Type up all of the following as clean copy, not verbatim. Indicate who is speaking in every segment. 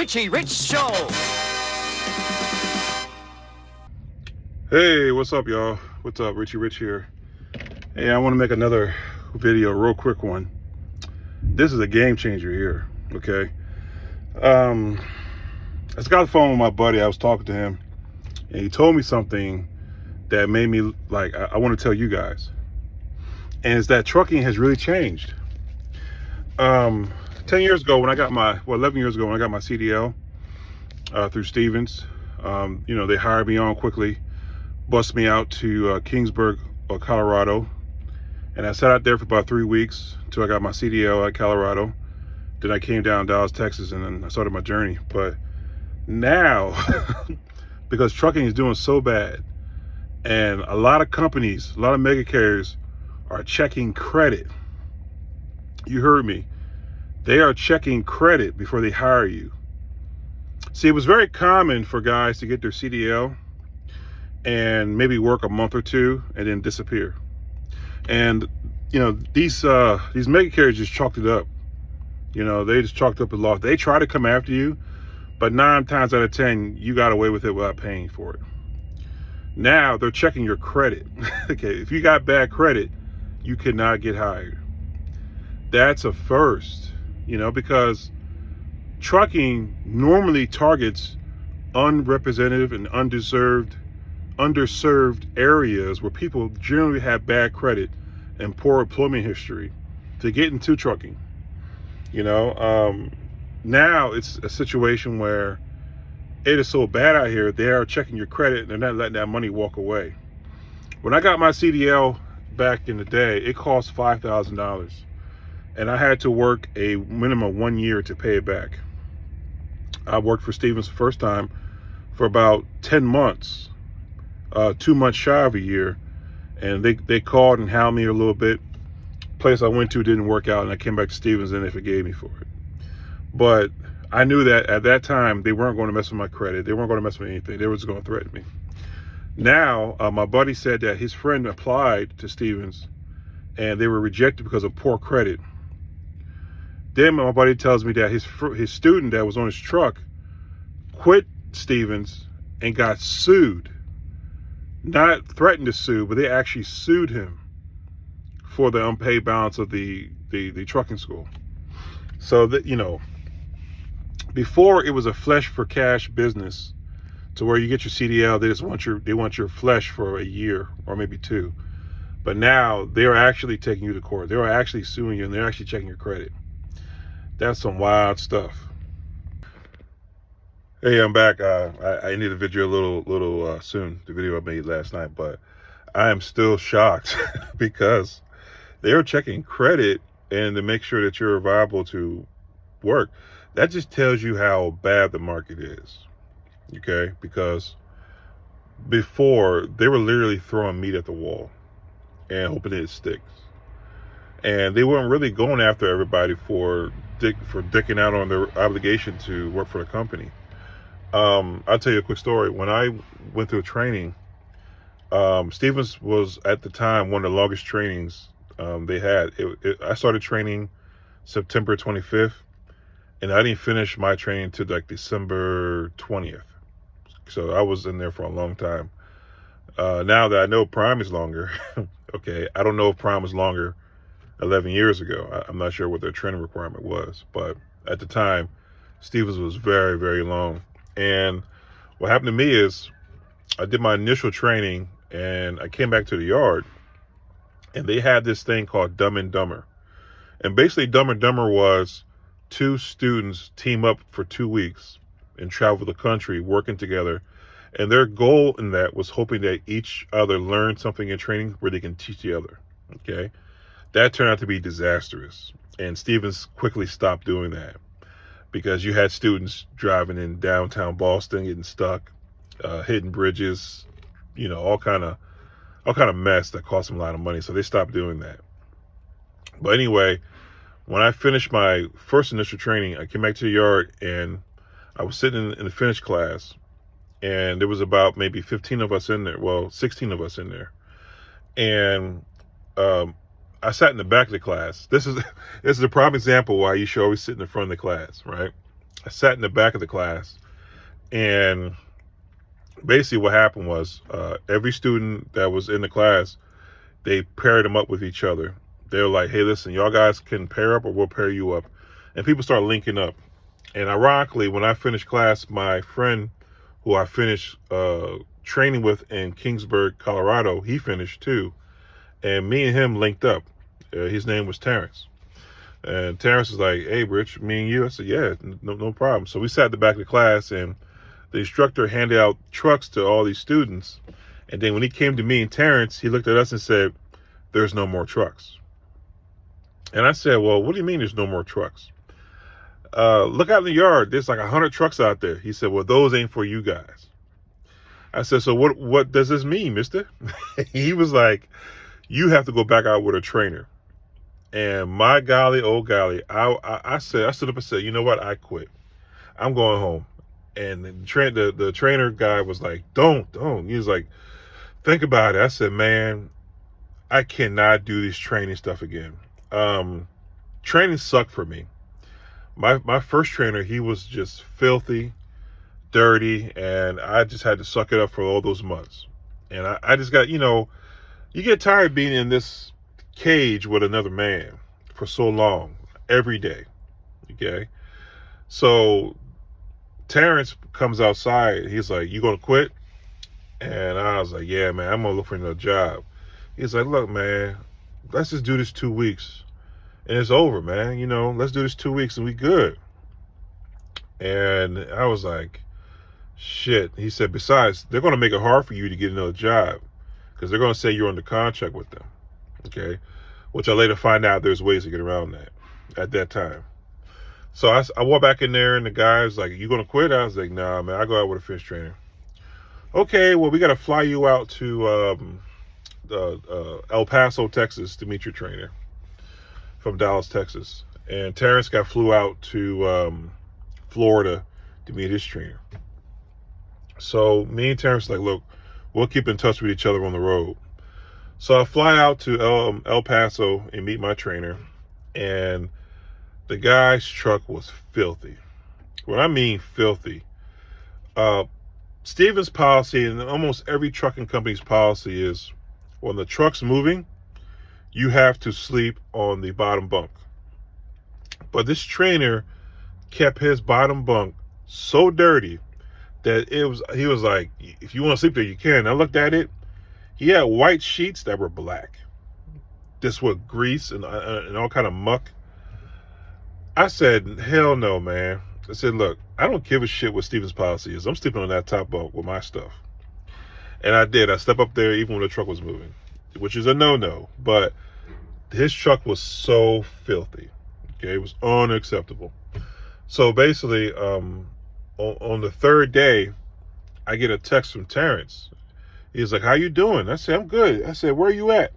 Speaker 1: Richie Rich Show.
Speaker 2: Hey, what's up, y'all? What's up? Richie Rich here. Hey, I want to make another video, real quick one. This is a game changer here, okay? I just got the phone with my buddy. I was talking to him, and he told me something that made me like, I want to tell you guys. And it's that trucking has really changed. 10 years ago when I got my, 11 years ago when I got my CDL through Stevens, they hired me on quickly, bust me out to Kingsburg, Colorado. And I sat out there for about 3 weeks until I got my CDL at Colorado. Then I came down to Dallas, Texas, and then I started my journey. But now, because trucking is doing so bad, and a lot of companies, a lot of mega carriers are checking credit. You heard me. They are checking credit before they hire you. See, it was very common for guys to get their CDL and maybe work a month or two and then disappear. And these mega carriers just chalked it up. They just chalked up the loss. They try to come after you, but 9 times out of 10, you got away with it without paying for it. Now they're checking your credit. Okay, if you got bad credit, you cannot get hired. That's a first, because trucking normally targets unrepresented and underserved areas where people generally have bad credit and poor employment history to get into trucking. Now it's a situation where it is so bad out here, they are checking your credit and they're not letting that money walk away. When I got my CDL back in the day, it cost $5,000. And I had to work a minimum of 1 year to pay it back. I worked for Stevens the first time for about 10 months, 2 months shy of a year. And they called and hounded me a little bit. Place I went to didn't work out, and I came back to Stevens and they forgave me for it. But I knew that at that time, they weren't going to mess with my credit. They weren't going to mess with anything. They were just going to threaten me. Now, my buddy said that his friend applied to Stevens and they were rejected because of poor credit. Then my buddy tells me that his student that was on his truck quit Stevens and got sued. Not threatened to sue, but they actually sued him for the unpaid balance of the trucking school. So that, before it was a flesh for cash business to where you get your CDL, they want your flesh for a year or maybe 2. But now they're actually taking you to court. They're actually suing you and they're actually checking your credit. That's some wild stuff. Hey, I'm back. I need to video a little soon, the video I made last night, but I am still shocked because they're checking credit and to make sure that you're viable to work. That just tells you how bad the market is, okay? Because before, they were literally throwing meat at the wall and hoping it sticks. And they weren't really going after everybody for dicking out on their obligation to work for the company. I'll tell you a quick story. When I went through training, Stevens was at the time one of the longest trainings they had. I started training September 25th, and I didn't finish my training till like December 20th. So I was in there for a long time. Now that I know Prime is longer, okay, I don't know if Prime was longer 11 years ago. I'm not sure what their training requirement was, but at the time, Stevens was very, very long. And what happened to me is I did my initial training and I came back to the yard and they had this thing called Dumb and Dumber. And basically Dumb and Dumber was 2 students team up for 2 weeks and travel the country working together. And their goal in that was hoping that each other learned something in training where they can teach the other, okay? That turned out to be disastrous. And Stevens quickly stopped doing that because you had students driving in downtown Boston, getting stuck, hitting bridges, all kind of mess that cost them a lot of money. So they stopped doing that. But anyway, when I finished my first initial training, I came back to the yard and I was sitting in the finish class, and there was about maybe 15 of us in there. Well, 16 of us in there. And I sat in the back of the class. This is a prime example why you should always sit in the front of the class, right? I sat in the back of the class, and basically what happened was every student that was in the class, they paired them up with each other. They were like, hey, listen, y'all guys can pair up or we'll pair you up. And people start linking up. And ironically, when I finished class, my friend who I finished training with in Kingsburg, Colorado, he finished too. And me and him linked up. His name was Terrence. And Terrence was like, hey, Rich, me and you? I said, yeah, no problem. So we sat at the back of the class, and the instructor handed out trucks to all these students. And then when he came to me and Terrence, he looked at us and said, there's no more trucks. And I said, well, what do you mean there's no more trucks? Look out in the yard. There's like 100 trucks out there. He said, well, those ain't for you guys. I said, so what does this mean, mister? He was like, you have to go back out with a trainer. And my golly, oh golly, I stood up and said, you know what? I quit. I'm going home. And the trainer guy was like, don't. He was like, think about it. I said, man, I cannot do this training stuff again. Training sucked for me. My first trainer, he was just filthy, dirty, and I just had to suck it up for all those months. And I just got, you get tired of being in this cage with another man for so long, every day. Okay. So Terrence comes outside. He's like, you gonna quit? And I was like, yeah, man, I'm gonna look for another job. He's like, look, man, let's just do this 2 weeks and it's over, man. Let's do this 2 weeks and we good. And I was like, shit. He said, besides, they're gonna make it hard for you to get another job because they're gonna say you're under contract with them. Okay. Which I later find out there's ways to get around that at that time. So I walked back in there and the guy was like, you gonna quit? I was like, nah, man, I go out with a fish trainer. Okay, well, we got to fly you out to El Paso, Texas to meet your trainer from Dallas, Texas. And Terrence flew out to Florida to meet his trainer. So me and Terrence like, look, we'll keep in touch with each other on the road. So I fly out to El Paso and meet my trainer. And the guy's truck was filthy. When I mean filthy, Stevens' policy and almost every trucking company's policy is when the truck's moving, you have to sleep on the bottom bunk. But this trainer kept his bottom bunk so dirty that he was like, if you want to sleep there, you can. I looked at it. He had white sheets that were black. This with grease and all kind of muck. I said, hell no, man. I said, look, I don't give a shit what Stevens' policy is. I'm sleeping on that top bunk with my stuff. And I did. I stepped up there even when the truck was moving, which is a no-no. But his truck was so filthy. Okay, it was unacceptable. So basically, on the third day, I get a text from Terrence. He's like, how you doing? I said, I'm good. I said, where are you at?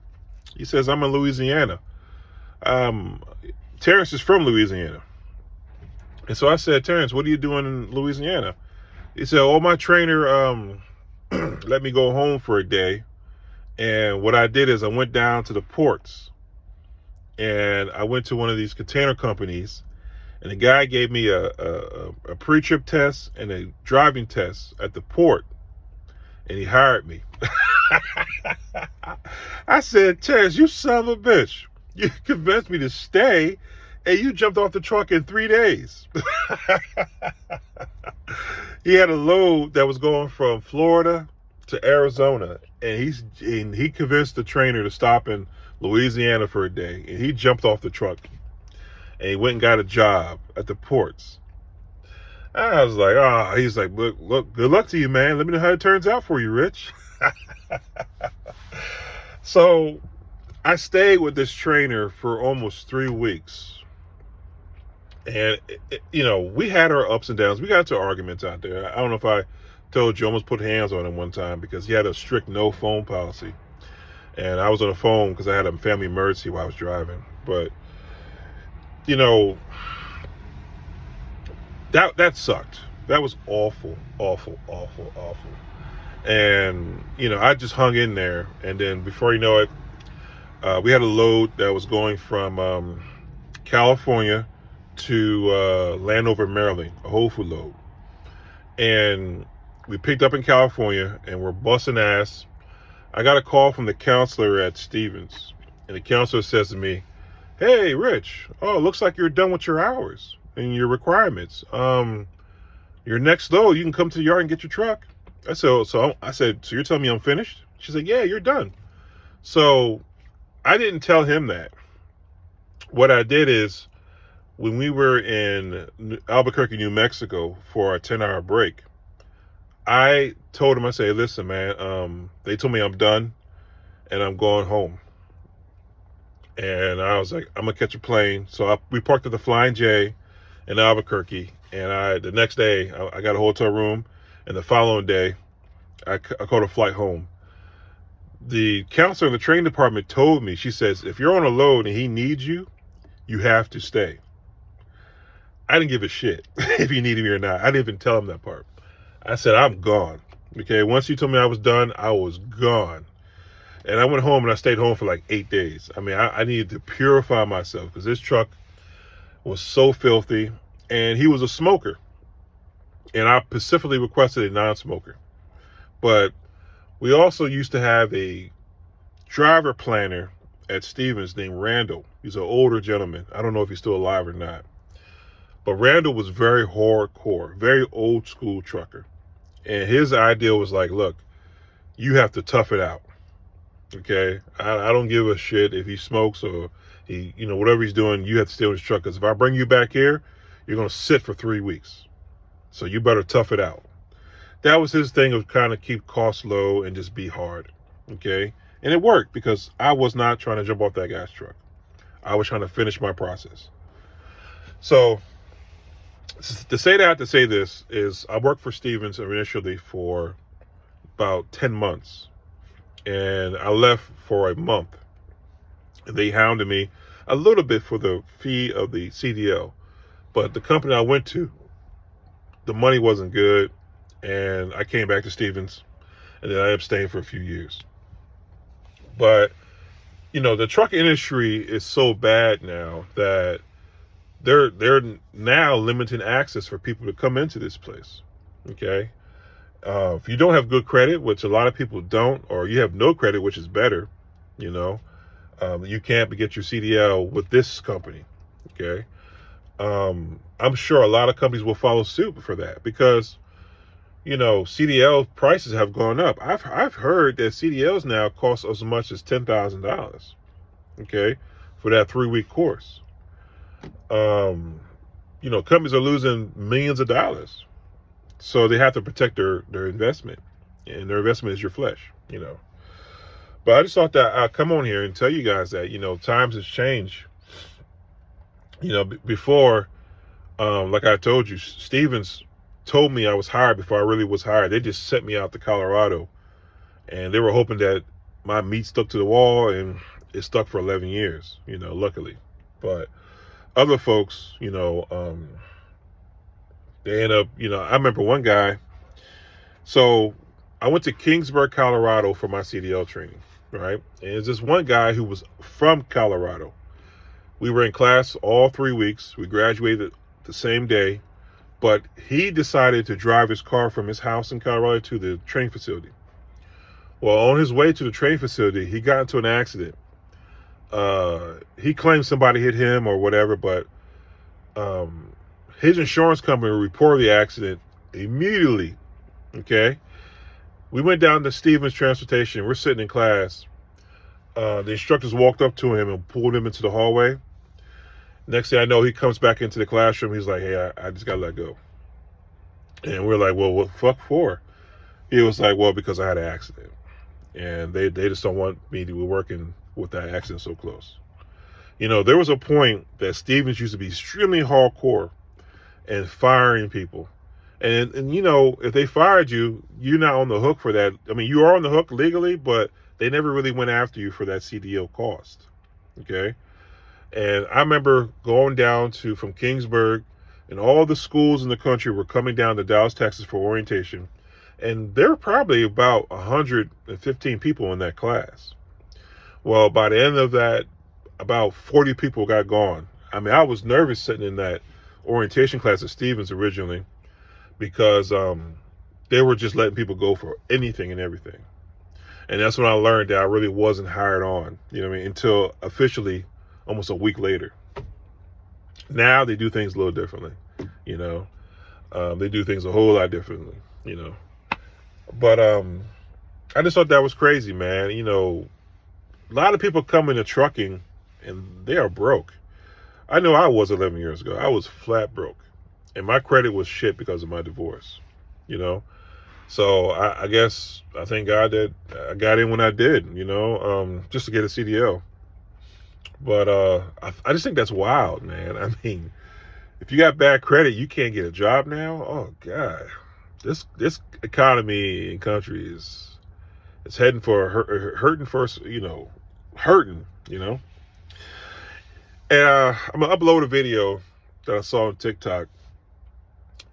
Speaker 2: He says, I'm in Louisiana. Terrence is from Louisiana. And so I said, Terrence, what are you doing in Louisiana? He said, oh, my trainer let me go home for a day. And what I did is I went down to the ports. And I went to one of these container companies. And the guy gave me a pre-trip test and a driving test at the port. And he hired me. I said, Terrence, you son of a bitch. You convinced me to stay, and you jumped off the truck in 3 days. He had a load that was going from Florida to Arizona, and he convinced the trainer to stop in Louisiana for a day, and he jumped off the truck, and he went and got a job at the ports. I was like, he's like, look, good luck to you, man. Let me know how it turns out for you, Rich. So I stayed with this trainer for almost 3 weeks. And, we had our ups and downs. We got into arguments out there. I don't know if I told you, I almost put hands on him one time because he had a strict no phone policy. And I was on the phone because I had a family emergency while I was driving. But, that sucked. That was awful. And, I just hung in there. And then before you know it, we had a load that was going from California to Landover, Maryland, a Whole Food load. And we picked up in California and we're busting ass. I got a call from the counselor at Stevens. And the counselor says to me, "Hey, Rich, oh, it looks like you're done with your hours and your requirements. Your next load, you can come to the yard and get your truck." I said, so you're telling me I'm finished? She said, "Yeah, you're done." So I didn't tell him that. What I did is, when we were in Albuquerque, New Mexico for a 10-hour break, I told him, I said, "Listen, man, they told me I'm done and I'm going home." And I was like, "I'm going to catch a plane." So we parked at the Flying J in Albuquerque. And the next day, I got a hotel room. And the following day, I caught a flight home. The counselor in the training department told me, she says, "If you're on a load and he needs you, you have to stay." I didn't give a shit if he needed me or not. I didn't even tell him that part. I said, "I'm gone." Okay, once you told me I was done, I was gone. And I went home and I stayed home for like 8 days. I mean, I needed to purify myself because this truck was so filthy. And he was a smoker. And I specifically requested a non-smoker. But we also used to have a driver planner at Stevens named Randall. He's an older gentleman. I don't know if he's still alive or not. But Randall was very hardcore, very old school trucker. And his idea was like, "Look, you have to tough it out. Okay? I don't give a shit if he smokes or he, whatever he's doing, you have to stay on his truck. Because if I bring you back here, you're going to sit for 3 weeks. So you better tough it out." That was his thing, of kind of keep costs low and just be hard. Okay? And it worked because I was not trying to jump off that guy's truck. I was trying to finish my process. So to say this is I worked for Stevens initially for about 10 months. And I left for a month. They hounded me a little bit for the fee of the CDL. But the company I went to, the money wasn't good. And I came back to Stevens. And then I abstained for a few years. But, the truck industry is so bad now that they're now limiting access for people to come into this place. Okay? If you don't have good credit, which a lot of people don't, or you have no credit, which is better, you can't get your CDL with this company. Okay? I'm sure a lot of companies will follow suit for that because, CDL prices have gone up. I've heard that CDLs now cost as much as $10,000. Okay? For that 3-week course. Companies are losing millions of dollars. So they have to protect their investment. And their investment is your flesh, But I just thought that I'd come on here and tell you guys that, times has changed. Before, like I told you, Stevens told me I was hired before I really was hired. They just sent me out to Colorado. And they were hoping that my meat stuck to the wall, and it stuck for 11 years, luckily. But other folks, they end up, I remember one guy. So I went to Kingsburg, Colorado for my CDL training, right? And there's this one guy who was from Colorado. We were in class all 3 weeks. We graduated the same day, but he decided to drive his car from his house in Colorado to the training facility. Well, on his way to the training facility, he got into an accident. He claimed somebody hit him or whatever, but his insurance company reported the accident immediately. Okay. We went down to Stevens Transportation. We're sitting in class. The instructors walked up to him and pulled him into the hallway. Next thing I know, he comes back into the classroom. He's like, "Hey, I just got to let go." And we're like, "Well, what the fuck for?" He was like, "Well, because I had an accident. And they just don't want me to be working with that accident so close." There was a point that Stevens used to be extremely hardcore and firing people. And if they fired you, you're not on the hook for that. I mean, you are on the hook legally, but they never really went after you for that CDL cost. Okay? And I remember going down from Kingsburg, and all the schools in the country were coming down to Dallas, Texas for orientation. And there were probably about 115 people in that class. Well, by the end of that, about 40 people got gone. I mean, I was nervous sitting in that orientation class at Stevens originally because they were just letting people go for anything and everything. And that's when I learned that I really wasn't hired on, you know what I mean, until officially almost a week later. Now they do things a little differently, you know. They do things a whole lot differently, you know. But I just thought that was crazy, man. You know, a lot of people come into trucking and they are broke. I know I was 11 years ago. I was flat broke. And my credit was shit because of my divorce, you know. So I guess I thank God that I got in when I did, you know, just to get a CDL. But I just think that's wild, man. I mean, if you got bad credit, you can't get a job now. Oh God, this economy and country is heading for hurting first, you know, hurting, you know. And I'm gonna upload a video that I saw on TikTok,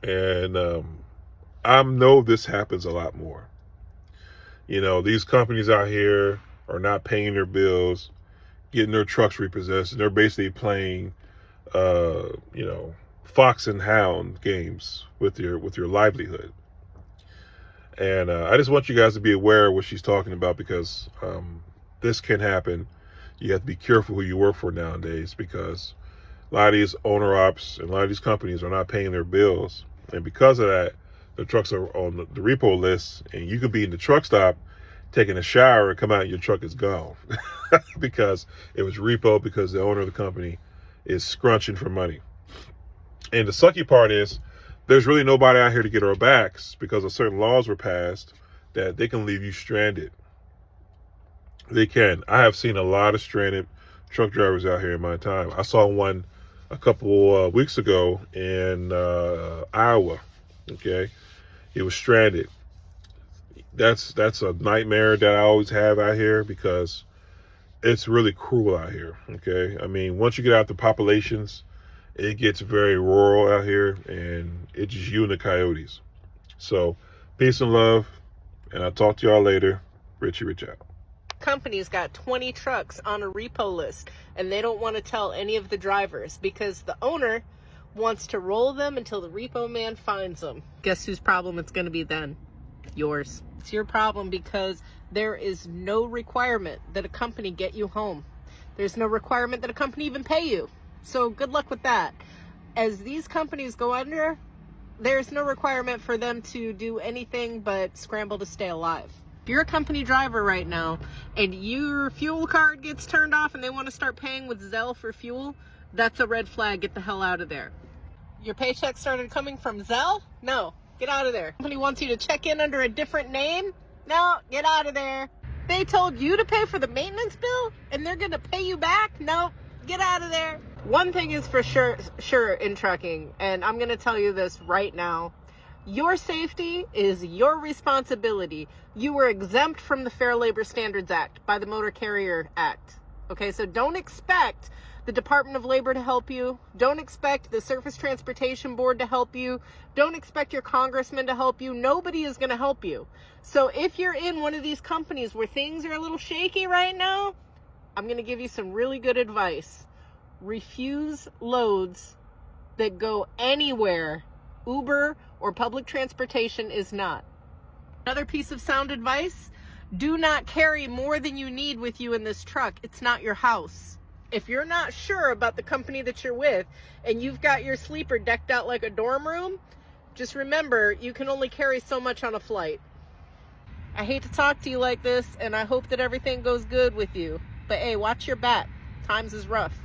Speaker 2: and I know this happens a lot more. You know, these companies out here are not paying their bills, getting their trucks repossessed, and they're basically playing, you know, fox and hound games with your livelihood. And I just want you guys to be aware of what she's talking about, because this can happen. You have to be careful who you work for nowadays, because a lot of these owner ops and a lot of these companies are not paying their bills. And because of that, the trucks are on the repo list, and you could be in the truck stop taking a shower and come out and your truck is gone because it was repo, because the owner of the company is scrunching for money. And the sucky part is there's really nobody out here to get our backs, because of certain laws were passed that they can leave you stranded. They can. I have seen a lot of stranded truck drivers out here in my time. I saw one a couple weeks ago in Iowa. Okay, he was stranded. That's a nightmare that I always have out here, because it's really cruel out here. Okay, I mean, once you get out the populations, it gets very rural out here, and it's just you and the coyotes. So peace and love, and I'll talk to y'all later. Richie Rich out.
Speaker 1: Company's got 20 trucks on a repo list, and they don't want to tell any of the drivers because the owner wants to roll them until the repo man finds them. Guess whose problem it's going to be then? Yours. It's your problem, because there is no requirement that a company get you home. There's no requirement that a company even pay you. So good luck with that. As these companies go under, there's no requirement for them to do anything but scramble to stay alive. If you're a company driver right now and your fuel card gets turned off and they want to start paying with Zelle for fuel, that's a red flag. Get the hell out of there. Your paycheck started coming from Zelle? No, get out of there. Company wants you to check in under a different name? No, get out of there. They told you to pay for the maintenance bill and they're going to pay you back? No, get out of there. One thing is for sure in trucking, and I'm going to tell you this right now. Your safety is your responsibility. You were exempt from the Fair Labor Standards Act by the Motor Carrier Act. Okay, so don't expect the Department of Labor to help you. Don't expect the Surface Transportation Board to help you. Don't expect your congressman to help you. Nobody is going to help you. So if you're in one of these companies where things are a little shaky right now, I'm going to give you some really good advice. Refuse loads that go anywhere Uber or public transportation is not. Another piece of sound advice, do not carry more than you need with you in this truck. It's not your house. If you're not sure about the company that you're with and you've got your sleeper decked out like a dorm room, just remember you can only carry so much on a flight. I hate to talk to you like this, and I hope that everything goes good with you. But hey, watch your back. Times is rough.